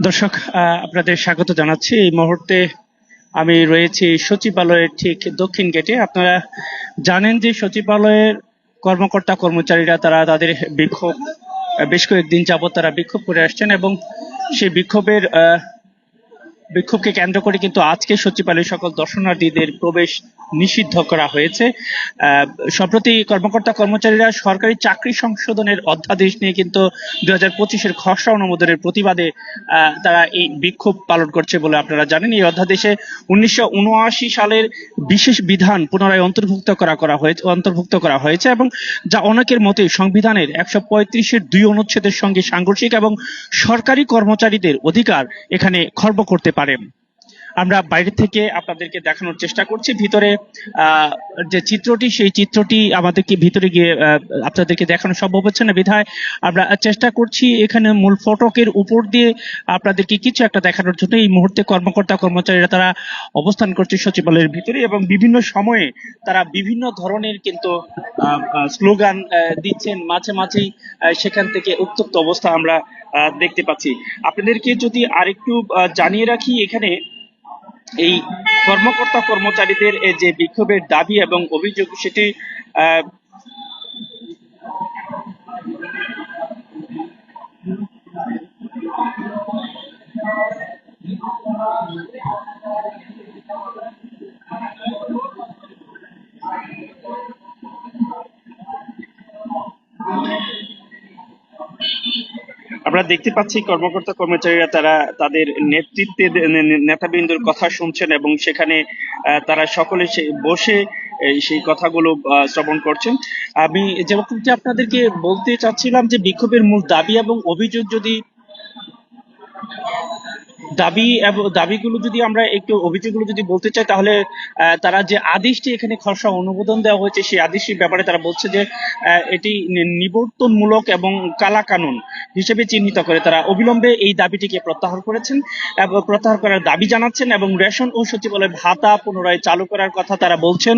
দর্শক, আপনাদের স্বাগত জানাচ্ছি। এই মুহূর্তে আমি রয়েছি সচিবালয়ের ঠিক দক্ষিণ গেটে। আপনারা জানেন যে সচিবালয়ের কর্মকর্তা কর্মচারীরা তারা তাদের বিক্ষোভ বেশ কয়েকদিন যাবত তারা বিক্ষোভ করে আসছেন এবং সেই বিক্ষোভকে কেন্দ্র করে কিন্তু আজকে সচিবালয়ে সকল দর্শনার্থীদের প্রবেশ নিষিদ্ধ করা হয়েছে। সম্প্রতি কর্মকর্তা কর্মচারীরা সরকারি চাকরি সংশোধনের অধ্যাদেশ নিয়ে কিন্তু 2025-এর খসড়া অনুমোদনের প্রতিবাদে তারা এই বিক্ষোভ পালন করছে বলে আপনারা জানেন। এই অধ্যাদেশে 1979 সালের বিশেষ বিধান পুনরায় অন্তর্ভুক্ত করা হয়েছে এবং যা অনেকের মতে সংবিধানের 135-এর 2 অনুচ্ছেদের সঙ্গে সাংঘর্ষিক এবং সরকারি কর্মচারীদের অধিকার এখানে খর্ব করতে পারে। আমরা বাইরে থেকে আপনাদেরকে দেখানোর চেষ্টা করছি। ভিতরে যে চিত্রটি, সেই চিত্রটি আমাদেরকে ভিতরে গিয়ে আপনাদেরকে দেখানো সম্ভব হচ্ছে না, বিধায় আমরা চেষ্টা করছি এখানে মূল ফটকের উপর দিয়ে আপনাদেরকে কিছু একটা দেখানোর জন্য। এই মুহূর্তে কর্মকর্তা কর্মচারীরা তারা অবস্থান করছে সচিবালয়ের ভিতরে এবং বিভিন্ন সময়ে তারা বিভিন্ন ধরনের কিন্তু স্লোগান দিচ্ছেন। মাঝে মাঝেই সেখান থেকে উত্তপ্ত অবস্থা আমরা দেখতে পাচ্ছি। আপনাদেরকে যদি আরেকটু জানিয়ে রাখি, এখানে এই কর্মকর্তা কর্মচারীদের যে বিক্ষোভের দাবি এবং অভিযোগ সেটি আমরা দেখতে পাচ্ছি কর্মকর্তা কর্মচারীরা তারা তাদের নেতৃত্বের কথা শুনছেন এবং সেখানে তারা সকলে বসে সেই কথাগুলো শ্রবণ করছেন। আমি যেরকমটি আপনাদেরকে বলতে চাচ্ছিলাম যে বিক্ষোভের মূল দাবি এবং অভিযোগ যদি দাবিগুলো যদি আমরা একটু অভিযোগগুলো যদি বলতে চাই, তাহলে তারা যে আদেশটি এখানে খসড়া অনুমোদন দেওয়া হয়েছে সেই আদেশটির ব্যাপারে তারা বলছে যে এটি নিবর্তনমূলক এবং কালা কানুন হিসেবে চিহ্নিত করে তারা অবিলম্বে এই দাবিটিকে প্রত্যাহার করেছেন এবং প্রত্যাহার করার দাবি জানাচ্ছেন এবং রেশন ও সচিবালয় ভাতা পুনরায় চালু করার কথা তারা বলছেন।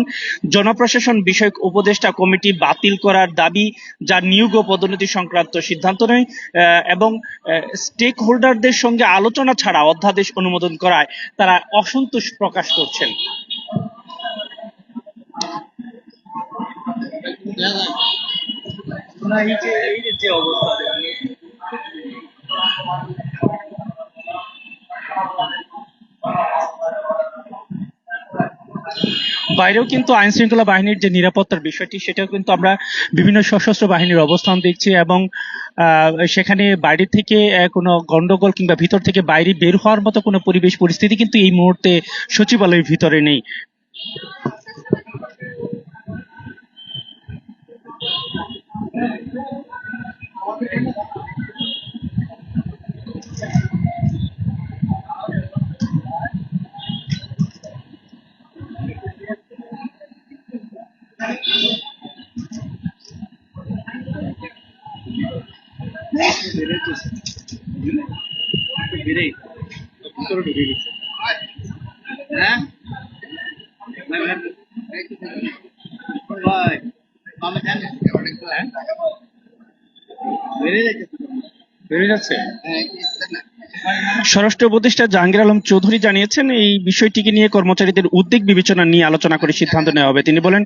জনপ্রশাসন বিষয়ক উপদেষ্টা কমিটি বাতিল করার দাবি, যা নিয়োগ ও পদোন্নতি সংক্রান্ত সিদ্ধান্ত নেয় এবং স্টেক হোল্ডারদের সঙ্গে আলোচনা ছাড়া অধ্যাদেশ অনুমোদন করায় তারা অসন্তোষ প্রকাশ করছেন। বাইরেও কিন্তু আইন শৃঙ্খলা বাহিনীর যে নিরাপত্তার বিষয়টি, সেটাও কিন্তু আমরা বিভিন্ন সশস্ত্র বাহিনীর অবস্থান দেখছি এবং সেখানে বাইরে থেকে কোনো গন্ডগোল কিংবা ভিতর থেকে বাইরে বের হওয়ার মতো কোনো পরিবেশ পরিস্থিতি কিন্তু এই মুহূর্তে সচিবালয়ের ভিতরে নেই। স্বরাষ্ট্র উপদেষ্টা জাহাঙ্গীর আলম চৌধুরী জানিয়েছেন, এই বিষয়টিকে নিয়ে কর্মচারীদের উদ্বেগ বিবেচনা নিয়ে আলোচনা করে সিদ্ধান্ত নেওয়া হবে। তিনি বলেন,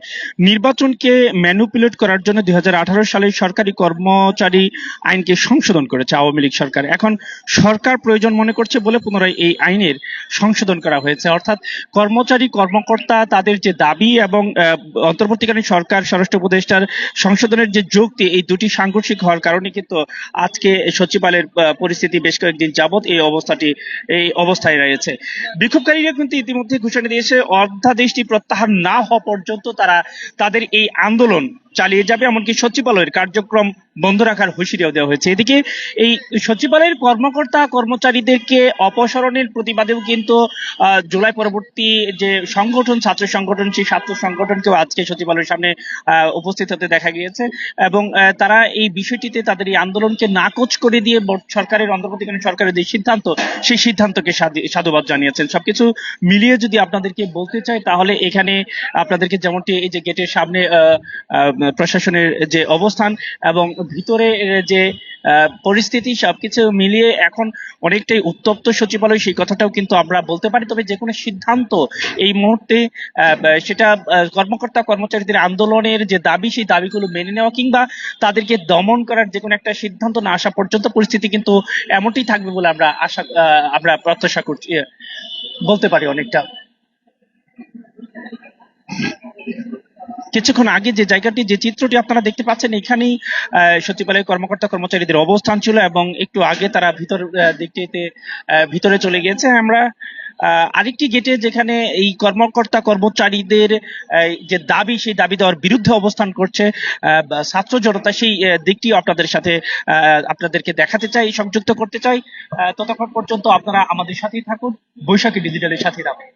নির্বাচনকে ম্যানিপুলেট করার জন্য 2018 সালে সরকারি কর্মচারী আইনকে সংশোধন করেছে আওয়ামী লীগ সরকার। এখন সরকার প্রয়োজন মনে করছে বলে পুনরায় এই আইনের সংশোধন করা হয়েছে। অর্থাৎ কর্মচারী কর্মকর্তা তাদের যে দাবি এবং অন্তর্বর্তীকালীন সরকার স্বরাষ্ট্র উপদেষ্টার সংশোধনের যে যুক্তি, এই দুটি সাংঘর্ষিক হওয়ার কারণে কিন্তু আজকে সচিবালয়ের পরিস্থিতি বেশ কয়েকদিন যাবত এই অবস্থায় রয়েছে। বিক্ষোভকারীরা কিন্তু ইতিমধ্যে ঘোষণা দিয়েছে অধ্যাদেশটি প্রত্যাহার না হওয়া পর্যন্ত তারা তাদের এই আন্দোলন চালিয়ে যাবে, এমনকি সচিবালয়ের কার্যক্রম বন্ধ রাখার হুঁশিয়ারিও দেওয়া হয়েছে। এদিকে এই সচিবালয়ের কর্মকর্তা কর্মচারীদেরকে অপসারণের প্রতিবাদেও কিন্তু জুলাই পরবর্তী যে সংগঠন, ছাত্র সংগঠন, সেই ছাত্র সংগঠনকেও আজকে সচিবালয়ের সামনে উপস্থিত হতে দেখা গিয়েছে এবং তারা এই বিষয়টিতে তাদের এই আন্দোলনকে নাকচ করে দিয়ে অন্তর্বর্তীকালীন সরকারের যে সিদ্ধান্ত, সেই সিদ্ধান্তকে সাধুবাদ জানিয়েছেন। সবকিছু মিলিয়ে যদি আপনাদেরকে বলতে চাই, তাহলে এখানে আপনাদেরকে যেমনটি এই যে গেটের সামনে প্রশাসনের যে অবস্থান এবং ভিতরে যে পরিস্থিতি সবকিছু মিলিয়ে এখন অনেকটাই উত্তপ্ত সচিবালয়, সেই কথাটাও কিন্তু আমরা বলতে পারি। তবে যে কোনো সিদ্ধান্ত এই মুহূর্তে সেটা কর্মকর্তা কর্মচারীদের আন্দোলনের যে দাবি, সেই দাবিগুলো মেনে নেওয়া কিংবা তাদেরকে দমন করার যে কোনো একটা সিদ্ধান্ত না আসা পর্যন্ত পরিস্থিতি কিন্তু এমনটি থাকবে বলে আমরা প্রত্যাশা করছি, বলতে পারি অনেকটা। কিছুক্ষণ আগে যে জায়গাটি, যে চিত্রটি আপনারা দেখতে পাচ্ছেন, এখানেই সচিবালয়ের কর্মকর্তা কর্মচারীদের অবস্থান ছিল এবং একটু আগে তারা দিকটিতে ভিতরে চলে গিয়েছে। আমরা আরেকটি গেটে, যেখানে এই কর্মকর্তা কর্মচারীদের যে দাবি, সেই দাবি দেওয়ার বিরুদ্ধে অবস্থান করছে ছাত্র জনতা, সেই দিকটি আপনাদেরকে দেখাতে চাই, সংযুক্ত করতে চাই। ততক্ষণ পর্যন্ত আপনারা আমাদের সাথেই থাকুন, বৈশাখী ডিজিটালের সাথে থাকুন।